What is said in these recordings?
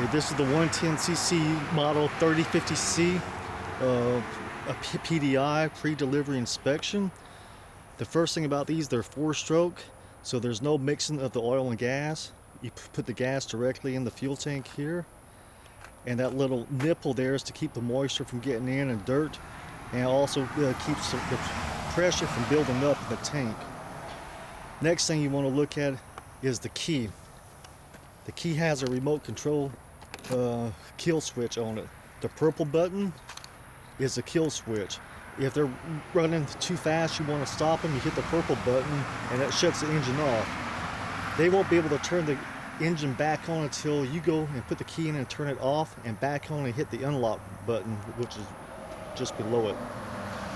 Okay, this is the 110cc model 3050C, a PDI, pre-delivery inspection. The first thing about these, they're 4-stroke, so there's no mixing of the oil and gas. You put the gas directly in the fuel tank here, and that little nipple there is to keep the moisture from getting in and dirt, and also keeps the pressure from building up in the tank. Next thing you want to look at is the key. The key has a remote control kill switch on it. The purple button is a kill switch. If they're running too fast, you want to stop them, you hit the purple button and that shuts the engine off. They won't be able to turn the engine back on until you go and put the key in and turn it off and back on and hit the unlock button, which is just below it.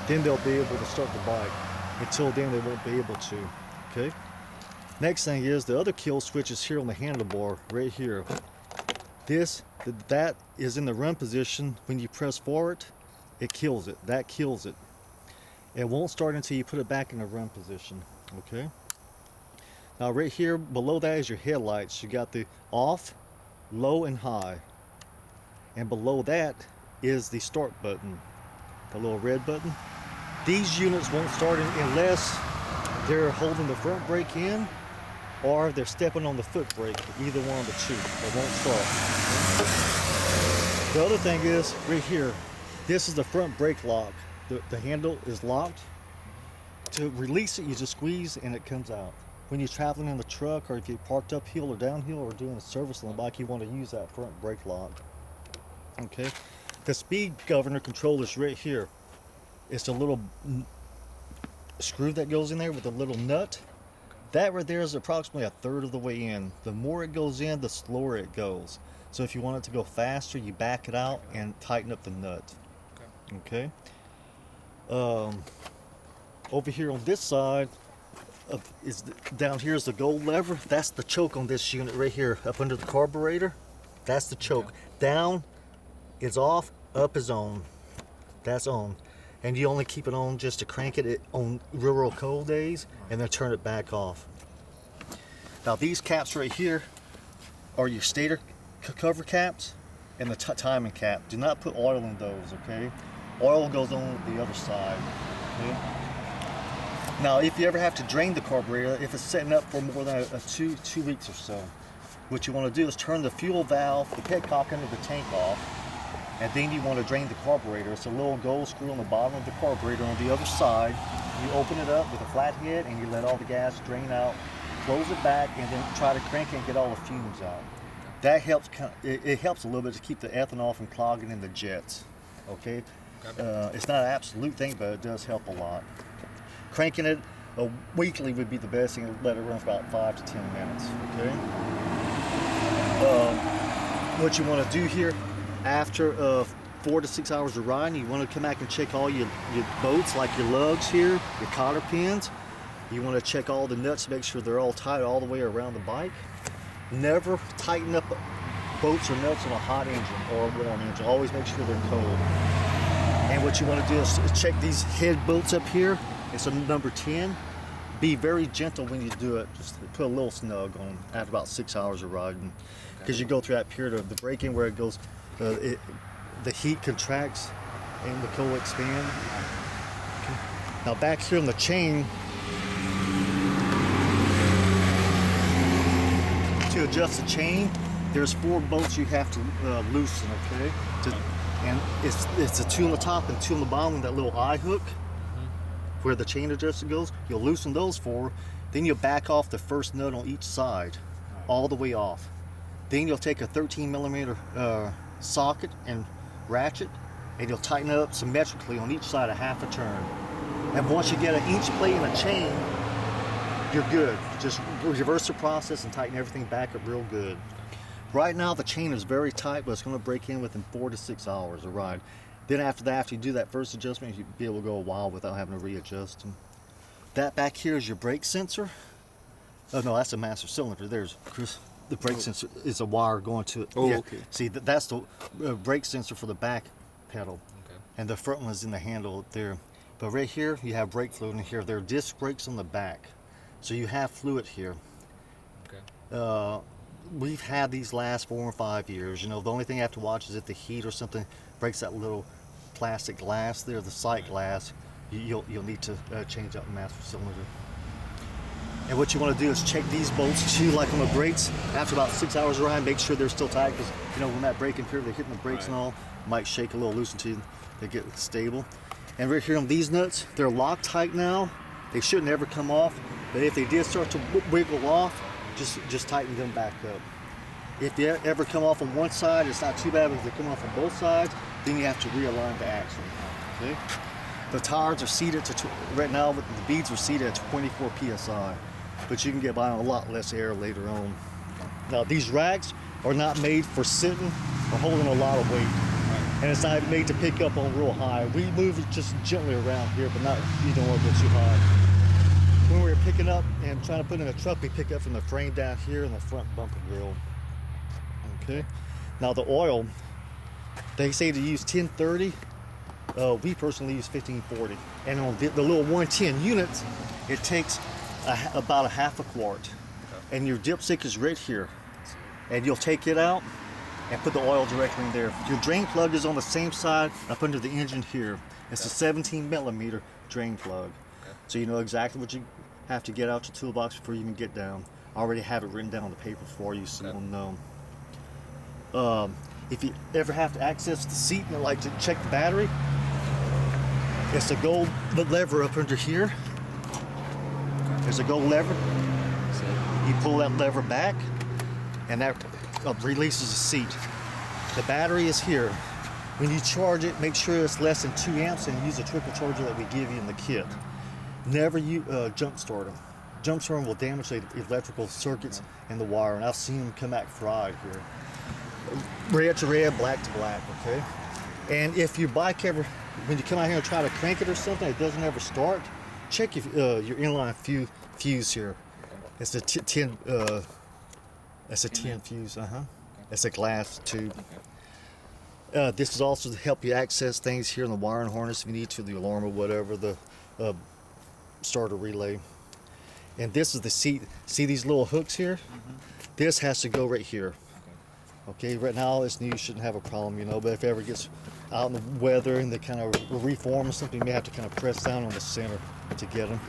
Then they'll be able to start the bike. Until then they won't be able to. Okay. Next thing is the other kill switch is here on the handlebar right here. That is in the run position. When you press forward, it kills it. That kills it. It won't start until you put it back in the run position. Okay. Now right here below that is your headlights. You got the off, low, and high. And below that is the start button, the little red button. These units won't start unless they're holding the front brake in or they're stepping on the foot brake. Either one of the two. They won't start. The other thing is right here, this is the front brake lock. The handle is locked. To release it, you just squeeze and it comes out. When you're traveling in the truck, or if you're parked uphill or downhill or doing a service on the bike, you want to use that front brake lock. Okay. The speed governor control is right here. It's a little screw that goes in there with a little nut. That right there is approximately 1/3 of the way in. The more it goes in, the slower it goes. So if you want it to go faster, you back it out and tighten up the nut. Okay. Over here on this side down here is the gold lever. That's the choke on this unit right here, up under the carburetor. That's the choke. Okay. Down is off, up is on. That's on. And you only keep it on just to crank it on real cold days, and then turn it back off. Now these caps right here are your stator cover caps and the timing cap. Do not put oil in those, okay? Oil goes on the other side, okay? Now if you ever have to drain the carburetor, if it's setting up for more than two weeks or so, what you want to do is turn the fuel valve, the petcock under the tank off, and then you want to drain the carburetor. It's a little gold screw on the bottom of the carburetor. On the other side, you open it up with a flat head and you let all the gas drain out, close it back, and then try to crank it and get all the fumes out. That helps. It helps a little bit to keep the ethanol from clogging in the jets. Okay. It's not an absolute thing, but it does help a lot. Cranking it weekly would be the best thing. Let it run for about 5 to 10 minutes. Okay. What you want to do here, after 4 to 6 hours of riding, you want to come back and check all your bolts, like your lugs here, your cotter pins. You want to check all the nuts to make sure they're all tight all the way around the bike. Never tighten up bolts or nuts on a hot engine or a warm engine. Always make sure they're cold. And what you want to do is check these head bolts up here. It's a number 10. Be very gentle when you do it. Just put a little snug on after about 6 hours of riding, because you go through that period of the braking where it goes. The heat contracts and the cold expand. Okay. Now back here on the chain, to adjust the chain, there's 4 bolts you have to loosen. Okay, and it's a 2 on the top and 2 on the bottom with that little eye hook where the chain adjuster goes. You'll loosen those 4. Then you'll back off the first nut on each side, all the way off. Then you'll take a 13mm socket and ratchet, and you'll tighten it up symmetrically on each side a half a turn. And once you get an inch plate in a chain, you're good. Just reverse the process and tighten everything back up real good. Right now the chain is very tight, but it's going to break in within 4 to 6 hours of ride. Then after that, after you do that first adjustment, you'll be able to go a while without having to readjust them. That back here is your brake sensor. Oh no, that's a master cylinder. There's Chris. The brake sensor is a wire going to it. Oh, yeah. Okay. See, that's the brake sensor for the back pedal. Okay. And the front one is in the handle up there. But right here, you have brake fluid in here. There are disc brakes on the back. So you have fluid here. Okay. we've had these last 4 or 5 years. You know, the only thing I have to watch is if the heat or something breaks that little plastic glass there, the sight glass. You'll need to change out the master cylinder. And what you want to do is check these bolts too, like on the brakes. After about 6 hours of ride, make sure they're still tight, because you know when that braking period, they're hitting the brakes and all, might shake a little loose until they get stable. And right here on these nuts, they're Loctite now. They shouldn't ever come off, but if they did start to wiggle off, just tighten them back up. If they ever come off on one side, it's not too bad, but if they come off on both sides, then you have to realign the axle. Okay? The tires are seated to, right now, the beads are seated at 24 psi, but you can get by on a lot less air later on. Now these racks are not made for sitting or holding a lot of weight, and it's not made to pick up on real high. We move it just gently around here, but not, you don't want to go too high. When we're picking up and trying to put in a truck, we pick up from the frame down here in the front bumper grill. Okay. Now the oil, they say to use 1030. We personally use 1540. And on the little 110 units, it takes about a half a quart. Okay. And your dipstick is right here. And you'll take it out and put the oil directly in there. Your drain plug is on the same side up under the engine here. It's a 17 millimeter drain plug. So you know exactly what you have to get out your toolbox before you even get down. I already have it written down on the paper for you, so you'll know. If you ever have to access the seat and like to check the battery, it's a gold lever up under here. There's a gold lever. So you pull that lever back, and that releases the seat. The battery is here. When you charge it, make sure it's less than 2 amps and use a trickle charger that we give you in the kit. Never jump start them. Jump start them will damage the electrical circuits and the wire, and I've seen them come back fried here. Red to red, black to black, okay? And if your bike ever, when you come out here and try to crank it or something, it doesn't ever start, check if, your inline fuse here. It's a 10 fuse, It's a glass tube. This is also to help you access things here in the wiring harness if you need to, the alarm or whatever, the starter relay. And this is the seat. See these little hooks here? This has to go right here. Okay, right now it's new, you shouldn't have a problem, you know, but if it ever gets out in the weather and they kind of reform or something, you may have to kind of press down on the center to get them.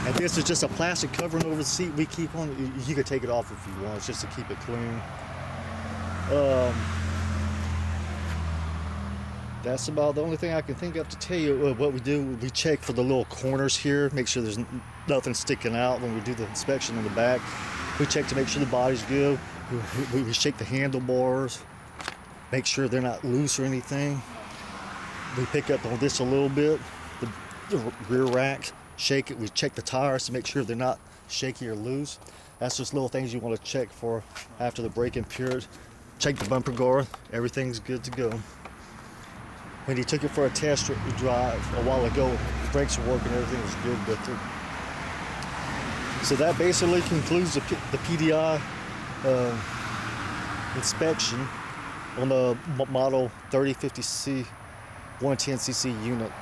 And this is just a plastic covering over the seat we keep on. You could take it off if you want, it's just to keep it clean. That's about the only thing I can think of to tell you. What we do, we check for the little corners here, make sure there's nothing sticking out when we do the inspection in the back. We check to make sure the body's good. We shake the handlebars, make sure they're not loose or anything. We pick up on this a little bit, the rear rack, shake it. We check the tires to make sure they're not shaky or loose. That's just little things you want to check for after the braking period. Check the bumper guard, everything's good to go. When he took it for a test drive a while ago, the brakes were working, everything was good with it. So that basically concludes the PDI inspection on the model 3050C 110cc unit.